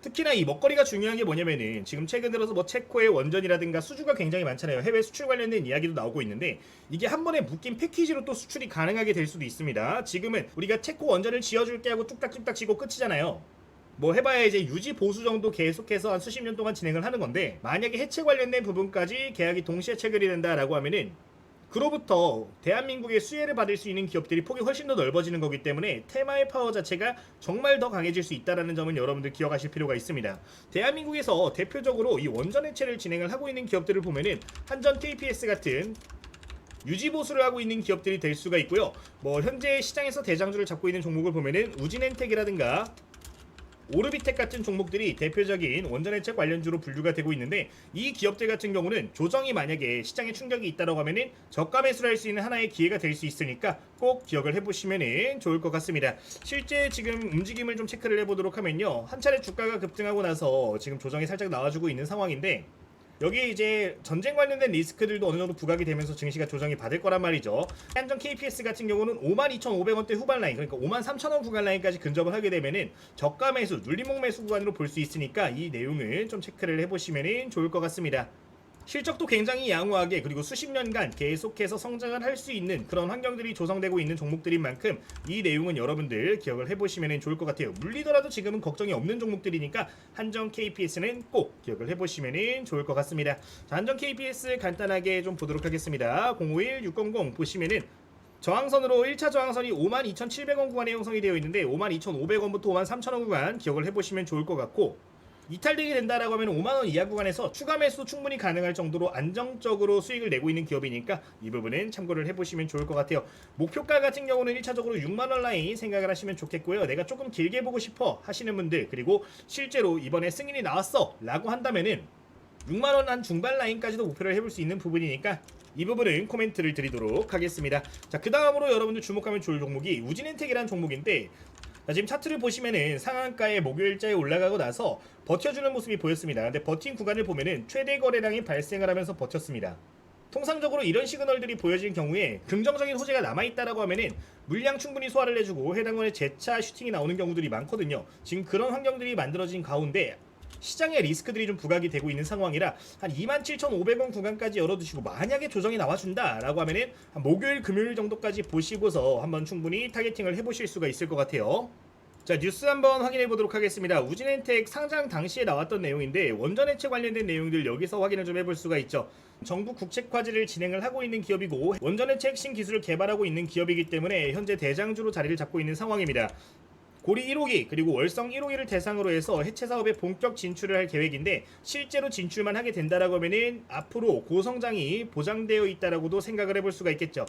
특히나 이 먹거리가 중요한 게 뭐냐면은 지금 최근 들어서 뭐 체코의 원전이라든가 수주가 굉장히 많잖아요. 해외 수출 관련된 이야기도 나오고 있는데 이게 한 번에 묶인 패키지로 또 수출이 가능하게 될 수도 있습니다. 지금은 우리가 체코 원전을 지어줄게 하고 뚝딱뚝딱 지고 끝이잖아요. 뭐 해봐야 이제 유지 보수 정도 계속해서 한 수십 년 동안 진행을 하는 건데 만약에 해체 관련된 부분까지 계약이 동시에 체결이 된다라고 하면은 그로부터 대한민국의 수혜를 받을 수 있는 기업들이 폭이 훨씬 더 넓어지는 거기 때문에 테마의 파워 자체가 정말 더 강해질 수 있다는 점은 여러분들 기억하실 필요가 있습니다. 대한민국에서 대표적으로 이 원전 해체를 진행을 하고 있는 기업들을 보면은 한전 KPS 같은 유지 보수를 하고 있는 기업들이 될 수가 있고요. 뭐 현재 시장에서 대장주를 잡고 있는 종목을 보면은 우진엔텍이라든가 오르비텍 같은 종목들이 대표적인 원전 해체 관련주로 분류가 되고 있는데 이 기업들 같은 경우는 조정이 만약에 시장에 충격이 있다고 하면은 저가 매수를 할 수 있는 하나의 기회가 될 수 있으니까 꼭 기억을 해보시면 좋을 것 같습니다. 실제 지금 움직임을 좀 체크를 해보도록 하면요. 한 차례 주가가 급등하고 나서 지금 조정이 살짝 나와주고 있는 상황인데 여기에 이제 전쟁 관련된 리스크들도 어느 정도 부각이 되면서 증시가 조정이 받을 거란 말이죠. 한전 KPS 같은 경우는 52,500원대 후반 라인, 그러니까 53,000원 구간 라인까지 근접을 하게 되면은 저가 매수, 눌림목 매수 구간으로 볼 수 있으니까 이 내용을 좀 체크를 해보시면 좋을 것 같습니다. 실적도 굉장히 양호하게 그리고 수십 년간 계속해서 성장을 할 수 있는 그런 환경들이 조성되고 있는 종목들인 만큼 이 내용은 여러분들 기억을 해보시면 좋을 것 같아요. 물리더라도 지금은 걱정이 없는 종목들이니까 한전 KPS는 꼭 기억을 해보시면 좋을 것 같습니다. 자, 한전 KPS 간단하게 좀 보도록 하겠습니다. 051-600 보시면은 저항선으로 1차 저항선이 52,700원 구간에 형성이 되어 있는데 52,500원부터 53,000원 구간 기억을 해보시면 좋을 것 같고 이탈되게 된다라고 하면 5만원 이하 구간에서 추가 매수도 충분히 가능할 정도로 안정적으로 수익을 내고 있는 기업이니까 이 부분은 참고를 해보시면 좋을 것 같아요. 목표가 같은 경우는 1차적으로 6만원 라인 생각을 하시면 좋겠고요. 내가 조금 길게 보고 싶어 하시는 분들 그리고 실제로 이번에 승인이 나왔어 라고 한다면은 6만원 한 중반 라인까지도 목표를 해볼 수 있는 부분이니까 이 부분은 코멘트를 드리도록 하겠습니다. 자, 그 다음으로 여러분들 주목하면 좋을 종목이 우진엔텍이라는 종목인데 자, 지금 차트를 보시면은 상한가에 목요일자에 올라가고 나서 버텨주는 모습이 보였습니다. 근데 버틴 구간을 보면은 최대 거래량이 발생을 하면서 버텼습니다. 통상적으로 이런 시그널들이 보여질 경우에 긍정적인 호재가 남아있다라고 하면은 물량 충분히 소화를 해주고 해당원의 재차 슈팅이 나오는 경우들이 많거든요. 지금 그런 환경들이 만들어진 가운데 시장의 리스크들이 좀 부각이 되고 있는 상황이라 한 27,500원 구간까지 열어두시고 만약에 조정이 나와준다 라고 하면은 한 목요일 금요일 정도까지 보시고서 한번 충분히 타겟팅을 해보실 수가 있을 것 같아요. 자, 뉴스 한번 확인해 보도록 하겠습니다. 우진엔텍 상장 당시에 나왔던 내용인데 원전 해체 관련된 내용들 여기서 확인을 좀 해볼 수가 있죠. 정부 국책화제를 진행을 하고 있는 기업이고 원전 해체 핵심 기술을 개발하고 있는 기업이기 때문에 현재 대장주로 자리를 잡고 있는 상황입니다. 고리 1호기 그리고 월성 1호기를 대상으로 해서 해체 사업에 본격 진출을 할 계획인데 실제로 진출만 하게 된다라고 하면은 앞으로 고성장이 보장되어 있다라고도 생각을 해볼 수가 있겠죠.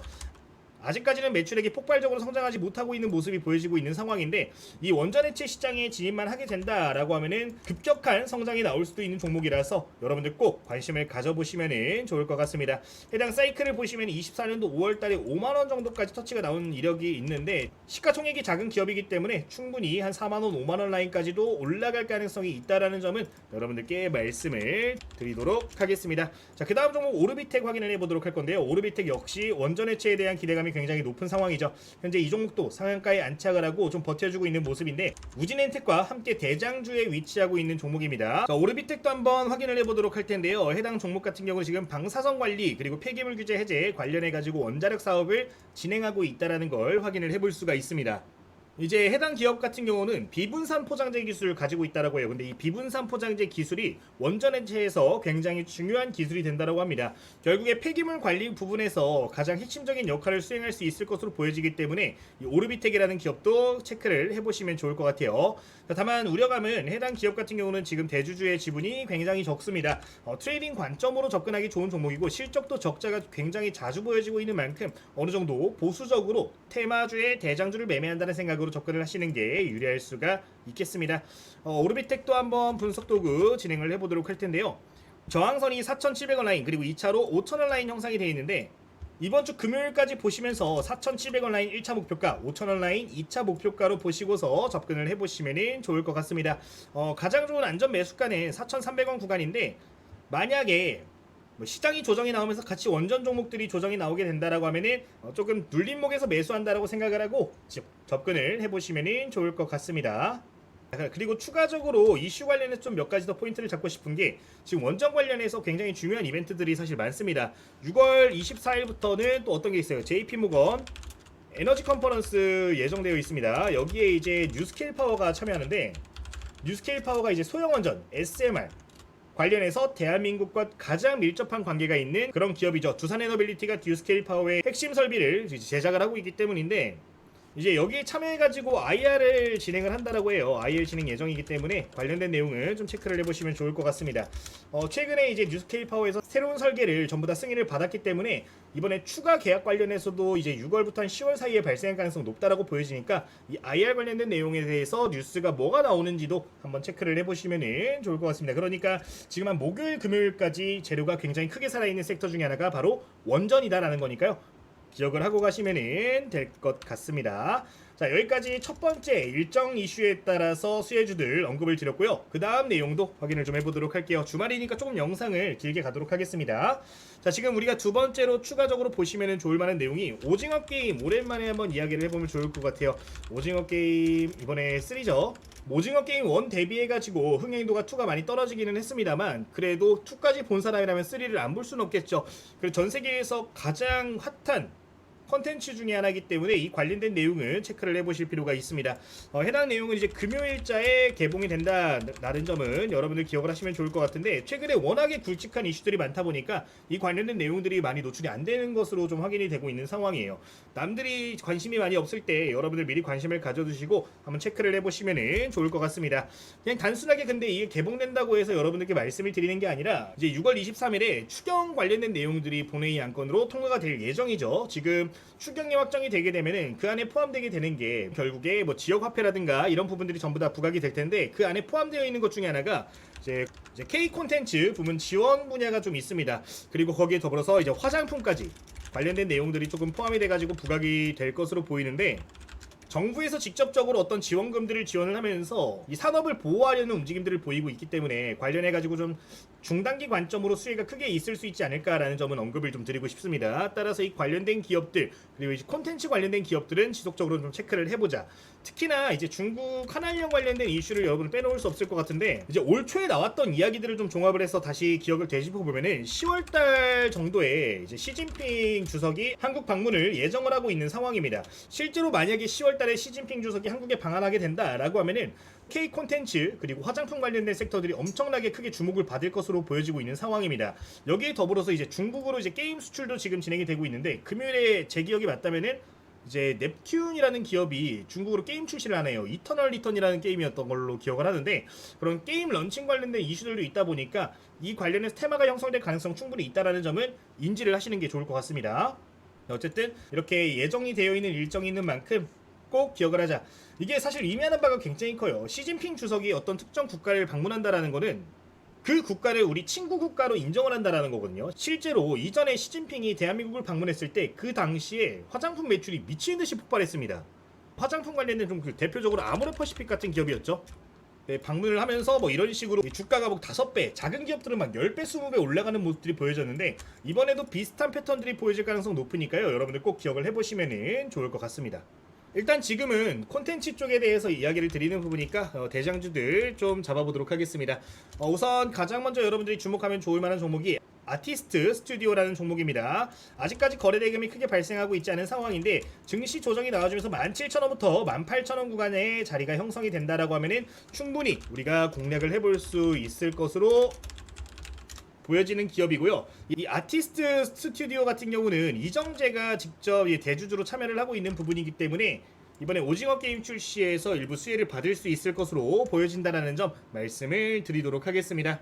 아직까지는 매출액이 폭발적으로 성장하지 못하고 있는 모습이 보여지고 있는 상황인데 이 원전 해체 시장에 진입만 하게 된다라고 하면은 급격한 성장이 나올 수도 있는 종목이라서 여러분들 꼭 관심을 가져보시면 좋을 것 같습니다. 해당 사이클을 보시면 24년도 5월달에 5만원 정도까지 터치가 나온 이력이 있는데 시가총액이 작은 기업이기 때문에 충분히 한 4만원 5만원 라인까지도 올라갈 가능성이 있다라는 점은 여러분들께 말씀을 드리도록 하겠습니다. 자, 그 다음 종목 오르비텍 확인을 해보도록 할 건데요. 오르비텍 역시 원전 해체에 대한 기대감이 굉장히 높은 상황이죠. 현재 이 종목도 상한가에 안착을 하고 좀 버텨주고 있는 모습인데 우진엔텍과 함께 대장주에 위치하고 있는 종목입니다. 자, 오르비텍도 한번 확인을 해보도록 할 텐데요. 해당 종목 같은 경우 지금 방사선 관리 그리고 폐기물 규제 해제 관련해 가지고 원자력 사업을 진행하고 있다라는 걸 확인을 해볼 수가 있습니다. 이제 해당 기업 같은 경우는 비분산 포장재 기술을 가지고 있다라고 해요. 근데 이 비분산 포장재 기술이 원전 해체에서 굉장히 중요한 기술이 된다라고 합니다. 결국에 폐기물 관리 부분에서 가장 핵심적인 역할을 수행할 수 있을 것으로 보여지기 때문에 이 오르비텍이라는 기업도 체크를 해보시면 좋을 것 같아요. 다만 우려감은 해당 기업 같은 경우는 지금 대주주의 지분이 굉장히 적습니다. 트레이딩 관점으로 접근하기 좋은 종목이고 실적도 적자가 굉장히 자주 보여지고 있는 만큼 어느 정도 보수적으로 테마주의 대장주를 매매한다는 생각으로 접근을 하시는 게 유리할 수가 있겠습니다. 오르비텍도 한번 분석 도구 진행을 해보도록 할 텐데요. 저항선이 4,700원 라인 그리고 2차로 5,000원 라인 형성이 되어 있는데 이번 주 금요일까지 보시면서 4,700원 라인 1차 목표가, 5,000원 라인 2차 목표가로 보시고서 접근을 해보시면 좋을 것 같습니다. 가장 좋은 안전 매수가는 4,300원 구간인데 만약에 시장이 조정이 나오면서 같이 원전 종목들이 조정이 나오게 된다라고 하면은 조금 눌림목에서 매수한다라고 생각을 하고 접근을 해보시면 좋을 것 같습니다. 그리고 추가적으로 이슈 관련해서 좀 몇 가지 더 포인트를 잡고 싶은 게 지금 원전 관련해서 굉장히 중요한 이벤트들이 사실 많습니다. 6월 24일부터는 또 어떤 게 있어요. JP모건 에너지 컨퍼런스 예정되어 있습니다. 여기에 이제 뉴스케일 파워가 참여하는데 뉴스케일 파워가 이제 소형원전 SMR 관련해서 대한민국과 가장 밀접한 관계가 있는 그런 기업이죠. 두산에너빌리티가 뉴스케일 파워의 핵심 설비를 제작을 하고 있기 때문인데 이제 여기에 참여해가지고 IR을 진행을 한다라고 해요. IR 진행 예정이기 때문에 관련된 내용을 좀 체크를 해보시면 좋을 것 같습니다. 최근에 이제 뉴스케일 파워에서 새로운 설계를 전부 다 승인을 받았기 때문에 이번에 추가 계약 관련해서도 이제 6월부터 한 10월 사이에 발생할 가능성이 높다라고 보여지니까 이 IR 관련된 내용에 대해서 뉴스가 뭐가 나오는지도 한번 체크를 해보시면 좋을 것 같습니다. 그러니까 지금 한 목요일 금요일까지 재료가 굉장히 크게 살아있는 섹터 중에 하나가 바로 원전이다라는 거니까요. 기억을 하고 가시면 될 것 같습니다. 자, 여기까지 첫 번째 일정 이슈에 따라서 수혜주들 언급을 드렸고요. 그 다음 내용도 확인을 좀 해보도록 할게요. 주말이니까 조금 영상을 길게 가도록 하겠습니다. 자, 지금 우리가 두 번째로 추가적으로 보시면 좋을 만한 내용이 오징어 게임 오랜만에 한번 이야기를 해보면 좋을 것 같아요. 오징어 게임 이번에 3죠. 오징어 게임 1 대비해가지고 흥행도가 2가 많이 떨어지기는 했습니다만 그래도 2까지 본 사람이라면 3를 안 볼 수는 없겠죠. 그리고 전 세계에서 가장 핫한 컨텐츠 중에 하나이기 때문에 이 관련된 내용을 체크를 해보실 필요가 있습니다. 해당 내용은 이제 금요일자에 개봉이 된다는 점은 여러분들 기억을 하시면 좋을 것 같은데 최근에 워낙에 굵직한 이슈들이 많다 보니까 이 관련된 내용들이 많이 노출이 안 되는 것으로 좀 확인이 되고 있는 상황이에요. 남들이 관심이 많이 없을 때 여러분들 미리 관심을 가져두시고 한번 체크를 해보시면 좋을 것 같습니다. 그냥 단순하게 근데 이게 개봉된다고 해서 여러분들께 말씀을 드리는 게 아니라 이제 6월 23일에 추경 관련된 내용들이 본회의 안건으로 통과가 될 예정이죠. 지금 추경이 확정이 되게 되면은 그 안에 포함되게 되는 게 결국에 뭐 지역 화폐라든가 이런 부분들이 전부 다 부각이 될 텐데 그 안에 포함되어 있는 것 중에 하나가 이제 K 콘텐츠 부문 지원 분야가 좀 있습니다. 그리고 거기에 더불어서 이제 화장품까지 관련된 내용들이 조금 포함이 돼가지고 부각이 될 것으로 보이는데 정부에서 직접적으로 어떤 지원금들을 지원을 하면서 이 산업을 보호하려는 움직임들을 보이고 있기 때문에 관련해가지고 좀 중단기 관점으로 수혜가 크게 있을 수 있지 않을까라는 점은 언급을 좀 드리고 싶습니다. 따라서 이 관련된 기업들 그리고 이제 콘텐츠 관련된 기업들은 지속적으로 좀 체크를 해보자. 특히나 이제 중국 한한령 관련된 이슈를 여러분 빼놓을 수 없을 것 같은데 이제 올 초에 나왔던 이야기들을 좀 종합을 해서 다시 기억을 되짚어 보면은 10월달 정도에 이제 시진핑 주석이 한국 방문을 예정을 하고 있는 상황입니다. 실제로 만약에 10월달에 시진핑 주석이 한국에 방한하게 된다라고 하면은 K 콘텐츠 그리고 화장품 관련된 섹터들이 엄청나게 크게 주목을 받을 것으로 보여지고 있는 상황입니다. 여기에 더불어서 이제 중국으로 이제 게임 수출도 지금 진행이 되고 있는데 금요일에 제 기억이 맞다면은 이제 넵튠이라는 기업이 중국으로 게임 출시를 하네요. 이터널 리턴이라는 게임이었던 걸로 기억을 하는데 그런 게임 런칭 관련된 이슈들도 있다 보니까 이 관련해서 테마가 형성될 가능성 충분히 있다라는 점은 인지를 하시는 게 좋을 것 같습니다. 어쨌든 이렇게 예정이 되어 있는 일정이 있는 만큼 꼭 기억을 하자. 이게 사실 의미하는 바가 굉장히 커요. 시진핑 주석이 어떤 특정 국가를 방문한다라는 거는 그 국가를 우리 친구 국가로 인정을 한다라는 거거든요. 실제로 이전에 시진핑이 대한민국을 방문했을 때 그 당시에 화장품 매출이 미친 듯이 폭발했습니다. 화장품 관련된 좀 대표적으로 아모레퍼시픽 같은 기업이었죠. 네, 방문을 하면서 뭐 이런 식으로 주가가 뭐 5배, 작은 기업들은 막 10배, 20배 올라가는 모습들이 보여졌는데 이번에도 비슷한 패턴들이 보여질 가능성 높으니까요. 여러분들 꼭 기억을 해보시면 좋을 것 같습니다. 일단 지금은 콘텐츠 쪽에 대해서 이야기를 드리는 부분이니까 대장주들 좀 잡아보도록 하겠습니다. 우선 가장 먼저 여러분들이 주목하면 좋을 만한 종목이 아티스트 스튜디오라는 종목입니다. 아직까지 거래 대금이 크게 발생하고 있지 않은 상황인데 증시 조정이 나와주면서 17,000원부터 18,000원 구간에 자리가 형성이 된다라고 하면은 충분히 우리가 공략을 해볼 수 있을 것으로 보여지는 기업이고요. 이 아티스트 스튜디오 같은 경우는 이정재가 직접 대주주로 참여를 하고 있는 부분이기 때문에 이번에 오징어 게임 출시에서 일부 수혜를 받을 수 있을 것으로 보여진다라는 점 말씀을 드리도록 하겠습니다.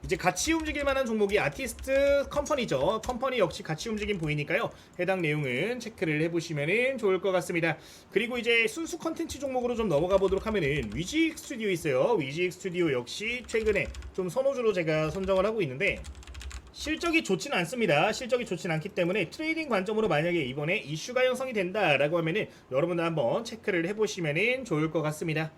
이제 같이 움직일 만한 종목이 아티스트 컴퍼니죠. 컴퍼니 역시 같이 움직임 보이니까요. 해당 내용은 체크를 해보시면 좋을 것 같습니다. 그리고 이제 순수 컨텐츠 종목으로 좀 넘어가 보도록 하면은 위지익 스튜디오 있어요. 위지익 스튜디오 역시 최근에 좀 선호주로 제가 선정을 하고 있는데 실적이 좋지는 않습니다. 실적이 좋지는 않기 때문에 트레이딩 관점으로 만약에 이번에 이슈가 형성이 된다라고 하면은 여러분들 한번 체크를 해보시면 좋을 것 같습니다.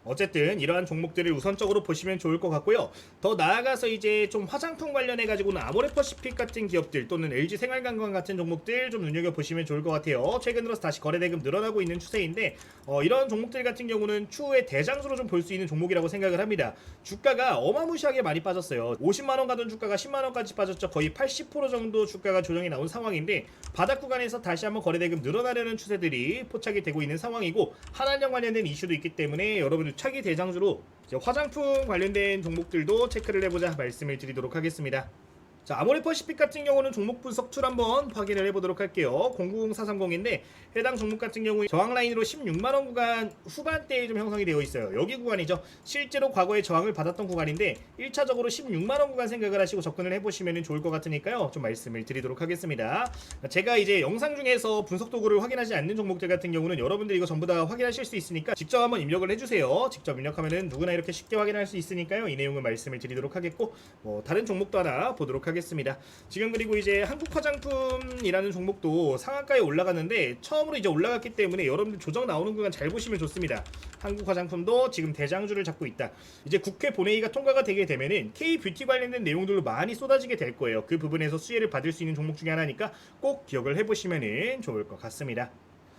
어쨌든 이러한 종목들을 우선적으로 보시면 좋을 것 같고요. 더 나아가서 이제 좀 화장품 관련해 가지고는 아모레퍼시픽 같은 기업들 또는 LG생활관광 같은 종목들 좀 눈여겨보시면 좋을 것 같아요. 최근 들어서 다시 거래대금 늘어나고 있는 추세인데 이런 종목들 같은 경우는 추후에 대장주로 좀 볼 수 있는 종목이라고 생각을 합니다. 주가가 어마무시하게 많이 빠졌어요. 50만원 가던 주가가 10만원까지 빠졌죠. 거의 80% 정도 주가가 조정이 나온 상황인데 바닥 구간에서 다시 한번 거래대금 늘어나려는 추세들이 포착이 되고 있는 상황이고 한한령 관련된 이슈도 있기 때문에 여러분들 차기 대장주로 화장품 관련된 종목들도 체크를 해보자 말씀을 드리도록 하겠습니다. 자, 아모레퍼시픽 같은 경우는 종목 분석 툴 한번 확인을 해보도록 할게요. 090430인데 해당 종목 같은 경우에 저항 라인으로 16만원 구간 후반대에 좀 형성이 되어 있어요. 여기 구간이죠. 실제로 과거에 저항을 받았던 구간인데 1차적으로 16만원 구간 생각을 하시고 접근을 해보시면 좋을 것 같으니까요. 좀 말씀을 드리도록 하겠습니다. 제가 이제 영상 중에서 분석 도구를 확인하지 않는 종목들 같은 경우는 여러분들이 이거 전부 다 확인하실 수 있으니까 직접 한번 입력을 해주세요. 직접 입력하면은 누구나 이렇게 쉽게 확인할 수 있으니까요. 이 내용을 말씀을 드리도록 하겠고 다른 종목도 하나 보도록 하겠습니다. 지금 그리고 이제 한국화장품이라는 종목도 상한가에 올라갔는데 처음으로 이제 올라갔기 때문에 여러분들 조정 나오는 구간 잘 보시면 좋습니다. 한국화장품도 지금 대장주를 잡고 있다. 이제 국회 본회의가 통과가 되게 되면은 K뷰티 관련된 내용들로 많이 쏟아지게 될 거예요. 그 부분에서 수혜를 받을 수 있는 종목 중에 하나니까 꼭 기억을 해보시면 좋을 것 같습니다.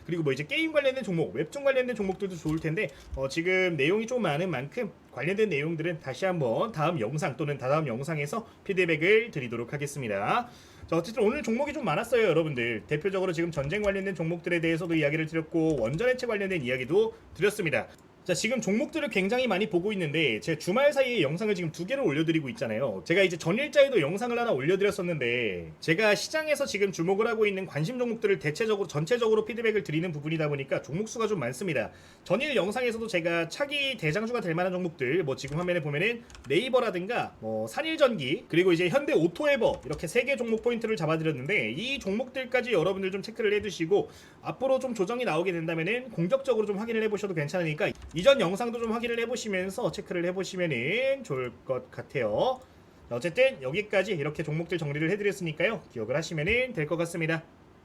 그리고 뭐 이제 게임 관련된 종목, 웹툰 관련된 종목들도 좋을 텐데 지금 내용이 좀 많은 만큼 관련된 내용들은 다시 한번 다음 영상 또는 다다음 영상에서 피드백을 드리도록 하겠습니다. 자, 어쨌든 오늘 종목이 좀 많았어요, 여러분들. 대표적으로 지금 전쟁 관련된 종목들에 대해서도 이야기를 드렸고 원전해체 관련된 이야기도 드렸습니다. 자, 지금 종목들을 굉장히 많이 보고 있는데 제 주말 사이에 영상을 지금 2개를 올려드리고 있잖아요. 제가 이제 전일자에도 영상을 하나 올려드렸었는데 제가 시장에서 지금 주목을 하고 있는 관심 종목들을 대체적으로 전체적으로 피드백을 드리는 부분이다 보니까 종목 수가 좀 많습니다. 전일 영상에서도 제가 차기 대장주가 될 만한 종목들 지금 화면에 보면은 네이버라든가 산일전기 그리고 이제 현대 오토에버 이렇게 3개 종목 포인트를 잡아드렸는데 이 종목들까지 여러분들 좀 체크를 해두시고 앞으로 좀 조정이 나오게 된다면은 공격적으로 좀 확인을 해보셔도 괜찮으니까 이전 영상도 좀 확인을 해보시면서 체크를 해보시면 좋을 것 같아요. 어쨌든 여기까지 이렇게 종목들 정리를 해드렸으니까요. 기억을 하시면 될 것 같습니다.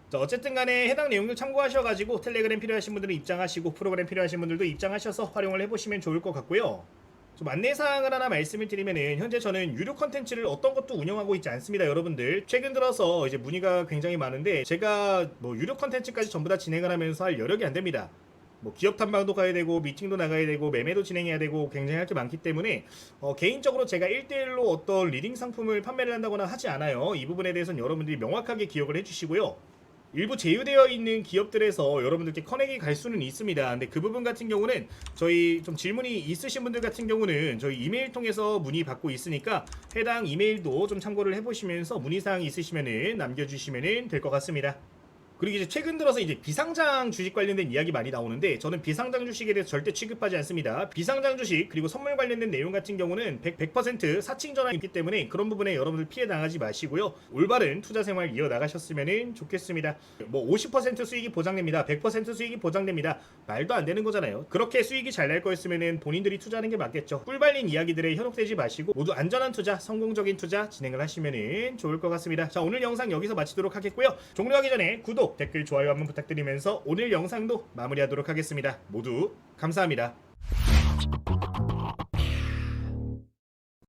자, 어쨌든 간에 해당 내용들 참고하셔가지고 텔레그램 필요하신 분들은 입장하시고 프로그램 필요하신 분들도 입장하셔서 활용을 해보시면 좋을 것 같고요. 좀 안내사항을 하나 말씀을 드리면은 현재 저는 유료 컨텐츠를 어떤 것도 운영하고 있지 않습니다. 여러분들 최근 들어서 이제 문의가 굉장히 많은데 제가 유료 컨텐츠까지 전부 다 진행을 하면서 할 여력이 안 됩니다. 기업 탐방도 가야 되고 미팅도 나가야 되고 매매도 진행해야 되고 굉장히 할 게 많기 때문에 개인적으로 제가 1대1로 어떤 리딩 상품을 판매를 한다거나 하지 않아요. 이 부분에 대해서는 여러분들이 명확하게 기억을 해주시고요. 일부 제휴되어 있는 기업들에서 여러분들께 커넥이 갈 수는 있습니다. 근데 그 부분 같은 경우는 저희 좀 질문이 있으신 분들 같은 경우는 저희 이메일 통해서 문의 받고 있으니까 해당 이메일도 좀 참고를 해보시면서 문의사항이 있으시면 남겨주시면 될 것 같습니다. 그리고 이제 최근 들어서 이제 비상장 주식 관련된 이야기 많이 나오는데 저는 비상장 주식에 대해서 절대 취급하지 않습니다. 비상장 주식 그리고 선물 관련된 내용 같은 경우는 100% 사칭 전환이 있기 때문에 그런 부분에 여러분들 피해 당하지 마시고요. 올바른 투자 생활 이어나가셨으면 좋겠습니다. 50% 수익이 보장됩니다. 100% 수익이 보장됩니다. 말도 안 되는 거잖아요. 그렇게 수익이 잘 날 거였으면 본인들이 투자하는 게 맞겠죠. 꿀발린 이야기들에 현혹되지 마시고 모두 안전한 투자, 성공적인 투자 진행을 하시면 좋을 것 같습니다. 자, 오늘 영상 여기서 마치도록 하겠고요. 종료하기 전에 구독, 댓글, 좋아요 한번 부탁드리면서 오늘 영상도 마무리하도록 하겠습니다. 모두 감사합니다.